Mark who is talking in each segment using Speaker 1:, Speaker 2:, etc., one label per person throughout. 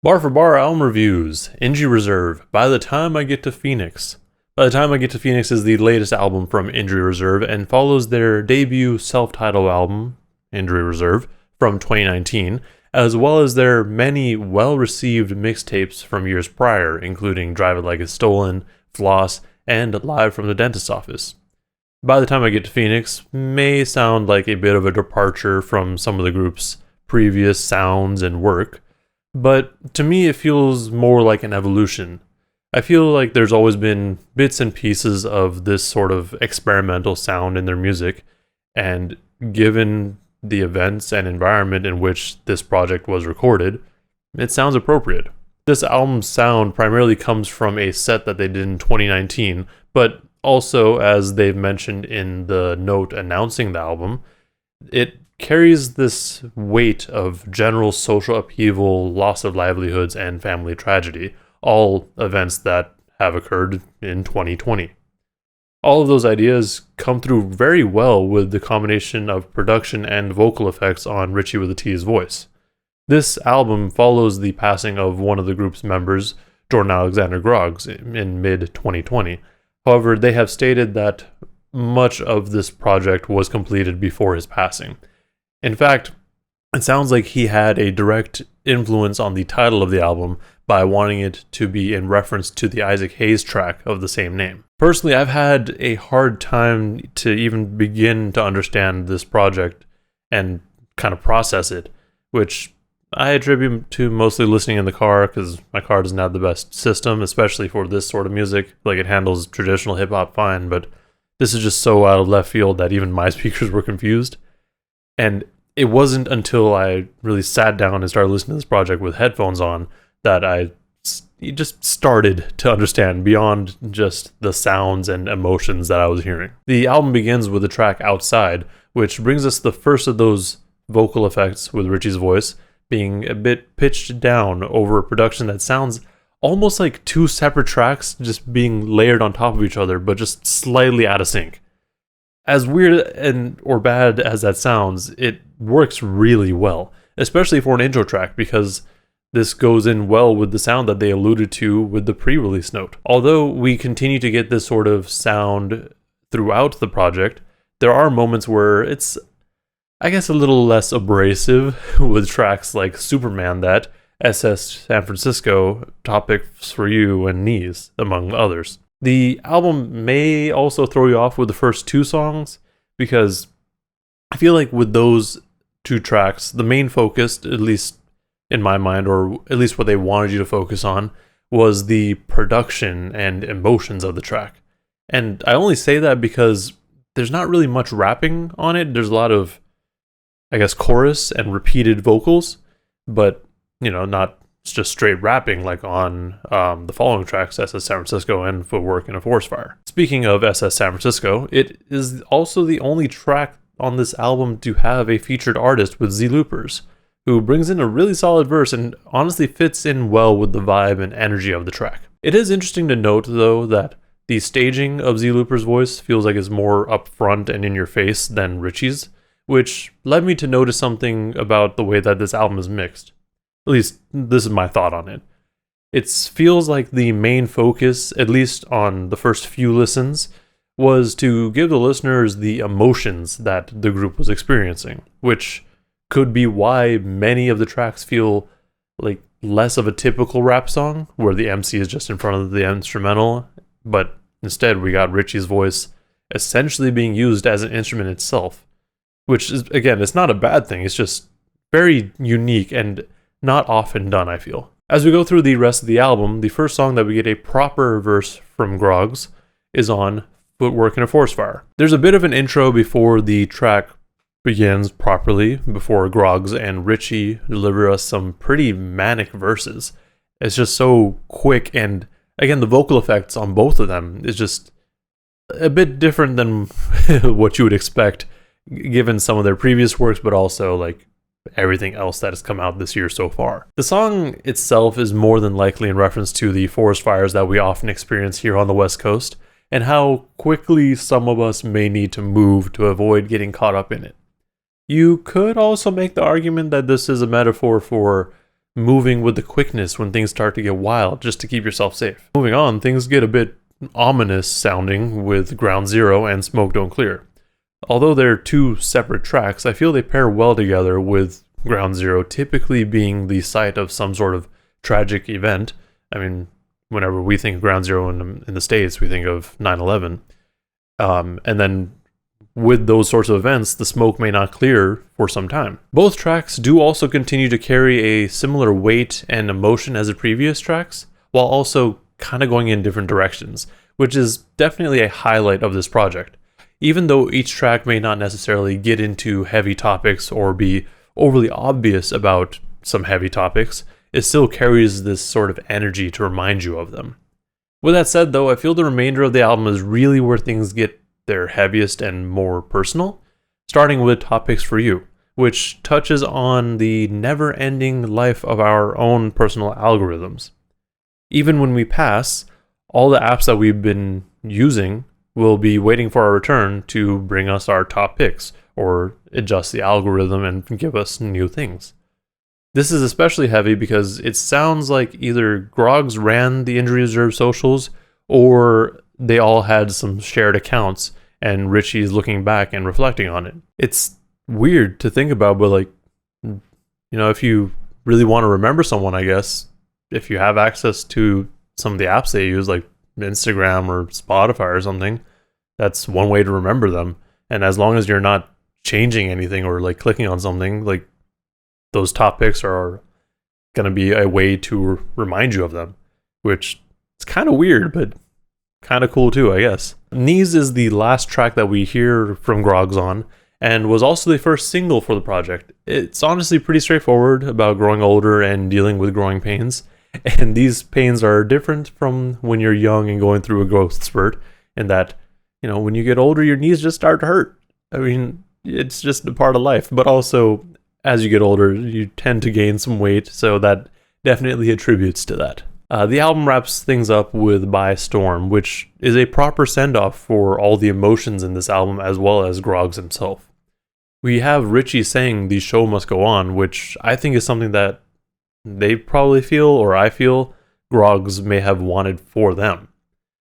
Speaker 1: Bar for bar album reviews. Injury Reserve. By the Time I Get to Phoenix. By the Time I Get to Phoenix is the latest album from Injury Reserve and follows their debut self-titled album, Injury Reserve, from 2019, as well as their many well-received mixtapes from years prior, including Drive It Like It's Stolen, Floss, and Live from the Dentist's Office. By the Time I Get to Phoenix may sound like a bit of a departure from some of the group's previous sounds and work, but to me it feels more like an evolution. I feel like there's always been bits and pieces of this sort of experimental sound in their music, and given the events and environment in which this project was recorded, it sounds appropriate. This album's sound primarily comes from a set that they did in 2019, but also, as they've mentioned in the note announcing the album, it carries this weight of general social upheaval, loss of livelihoods, and family tragedy, all events that have occurred in 2020. All of those ideas come through very well with the combination of production and vocal effects on Richie with a T's voice. This album follows the passing of one of the group's members, Jordan Alexander Groggs, in mid-2020. However, they have stated that much of this project was completed before his passing. In fact, it sounds like he had a direct influence on the title of the album by wanting it to be in reference to the Isaac Hayes track of the same name. Personally, I've had a hard time to even begin to understand this project and kind of process it, which I attribute to mostly listening in the car because my car doesn't have the best system, especially for this sort of music. Like, it handles traditional hip-hop fine, but this is just so out of left field that even my speakers were confused. And it wasn't until I really sat down and started listening to this project with headphones on that I just started to understand beyond just the sounds and emotions that I was hearing. The album begins with the track Outside, which brings us the first of those vocal effects with Richie's voice being a bit pitched down over a production that sounds almost like two separate tracks just being layered on top of each other, but just slightly out of sync. As weird and or bad as that sounds, it works really well, especially for an intro track, because this goes in well with the sound that they alluded to with the pre-release note. Although we continue to get this sort of sound throughout the project, there are moments where it's, I guess, a little less abrasive with tracks like Superman That, SS San Francisco, Topics for You, and Knees, among others. The album may also throw you off with the first two songs, because I feel like with those two tracks, the main focus, at least in my mind, or at least what they wanted you to focus on, was the production and emotions of the track. And I only say that because there's not really much rapping on it. There's a lot of, I guess, chorus and repeated vocals, but, not just straight rapping like on the following tracks, SS San Francisco and Footwork in a Forest Fire. Speaking of SS San Francisco, it is also the only track on this album to have a featured artist with Z Loopers, who brings in a really solid verse and honestly fits in well with the vibe and energy of the track. It is interesting to note, though, that the staging of Z Looper's voice feels like it's more upfront and in your face than Richie's, which led me to notice something about the way that this album is mixed. At least, this is my thought on it. It feels like the main focus, at least on the first few listens, was to give the listeners the emotions that the group was experiencing, which could be why many of the tracks feel like less of a typical rap song, where the MC is just in front of the instrumental, but instead we got Richie's voice essentially being used as an instrument itself, which is, again, it's not a bad thing, it's just very unique and not often done, I feel. As we go through the rest of the album, the first song that we get a proper verse from Groggs is on Footwork in a Forest Fire. There's a bit of an intro before the track begins properly, before Groggs and Richie deliver us some pretty manic verses. It's just so quick, and again, the vocal effects on both of them is just a bit different than what you would expect given some of their previous works, but also like everything else that has come out this year so far. The song itself is more than likely in reference to the forest fires that we often experience here on the West Coast, and how quickly some of us may need to move to avoid getting caught up in it. You could also make the argument that this is a metaphor for moving with the quickness when things start to get wild, just to keep yourself safe. Moving on, things get a bit ominous sounding with Ground Zero and Smoke Don't Clear. Although they're two separate tracks, I feel they pair well together, with Ground Zero typically being the site of some sort of tragic event. I mean, whenever we think of Ground Zero in the States, we think of 9/11. And then with those sorts of events, the smoke may not clear for some time. Both tracks do also continue to carry a similar weight and emotion as the previous tracks, while also kind of going in different directions, which is definitely a highlight of this project. Even though each track may not necessarily get into heavy topics or be overly obvious about some heavy topics, it still carries this sort of energy to remind you of them. With that said though, I feel the remainder of the album is really where things get their heaviest and more personal, starting with Topics for You, which touches on the never-ending life of our own personal algorithms. Even when we pass, all the apps that we've been using will be waiting for our return to bring us our top picks, or adjust the algorithm and give us new things. This is especially heavy because it sounds like either Groggs ran the Injury Reserve socials, or they all had some shared accounts, and Richie's looking back and reflecting on it. It's weird to think about, but like, you know, if you really want to remember someone, I guess, if you have access to some of the apps they use, like Instagram or Spotify or something, that's one way to remember them. And as long as you're not changing anything or like clicking on something, like those top picks are going to be a way to remind you of them, which is kind of weird, but kind of cool too, I guess. Knees is the last track that we hear from Groggs on, and was also the first single for the project. It's honestly pretty straightforward about growing older and dealing with growing pains, and these pains are different from when you're young and going through a growth spurt, in that, you know, when you get older, your knees just start to hurt. I mean, it's just a part of life, but also as you get older, you tend to gain some weight, so that definitely attributes to that. The album wraps things up with By Storm, which is a proper send-off for all the emotions in this album, as well as Groggs himself. We have Richie saying the show must go on, which I think is something that they probably feel, or I feel, Groggs may have wanted for them.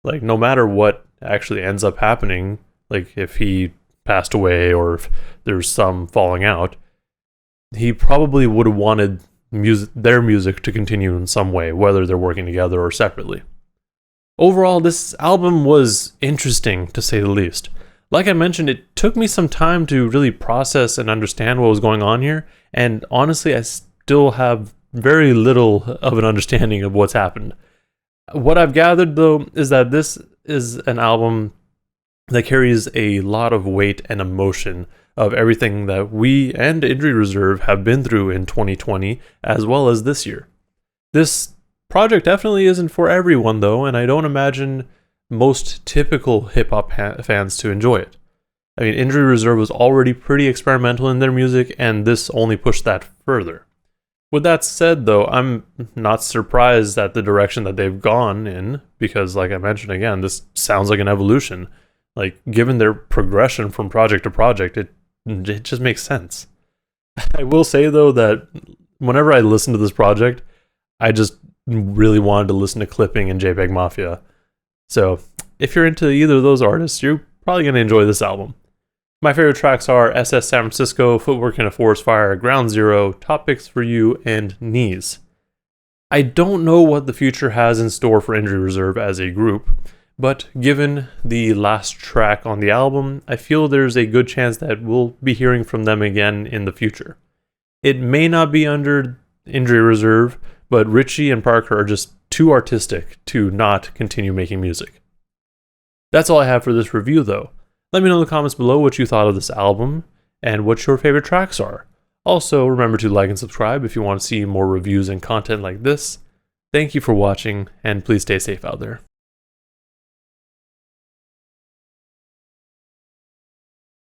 Speaker 1: Like, no matter what actually ends up happening, like if he passed away or if there's some falling out, he probably would have wanted their music to continue in some way, whether they're working together or separately. Overall, this album was interesting, to say the least. Like I mentioned, it took me some time to really process and understand what was going on here, and honestly, I still have very little of an understanding of what's happened. What I've gathered, though, is that this is an album that carries a lot of weight and emotion of everything that we and Injury Reserve have been through in 2020, as well as this year. This project definitely isn't for everyone, though, and I don't imagine most typical hip-hop fans to enjoy it. I mean, Injury Reserve was already pretty experimental in their music, and this only pushed that further. With that said, though, I'm not surprised at the direction that they've gone in, because, like I mentioned again, this sounds like an evolution. Like, given their progression from project to project, it just makes sense. I will say, though, that whenever I listen to this project, I just really wanted to listen to Clipping and JPEG Mafia. So, if you're into either of those artists, you're probably going to enjoy this album. My favorite tracks are SS San Francisco, Footwork in a Forest Fire, Ground Zero, Topics for You, and Knees. I don't know what the future has in store for Injury Reserve as a group, but given the last track on the album, I feel there's a good chance that we'll be hearing from them again in the future. It may not be under Injury Reserve, but Richie and Parker are just too artistic to not continue making music. That's all I have for this review, though. Let me know in the comments below what you thought of this album and what your favorite tracks are. Also, remember to like and subscribe if you want to see more reviews and content like this. Thank you for watching, and please stay safe out there.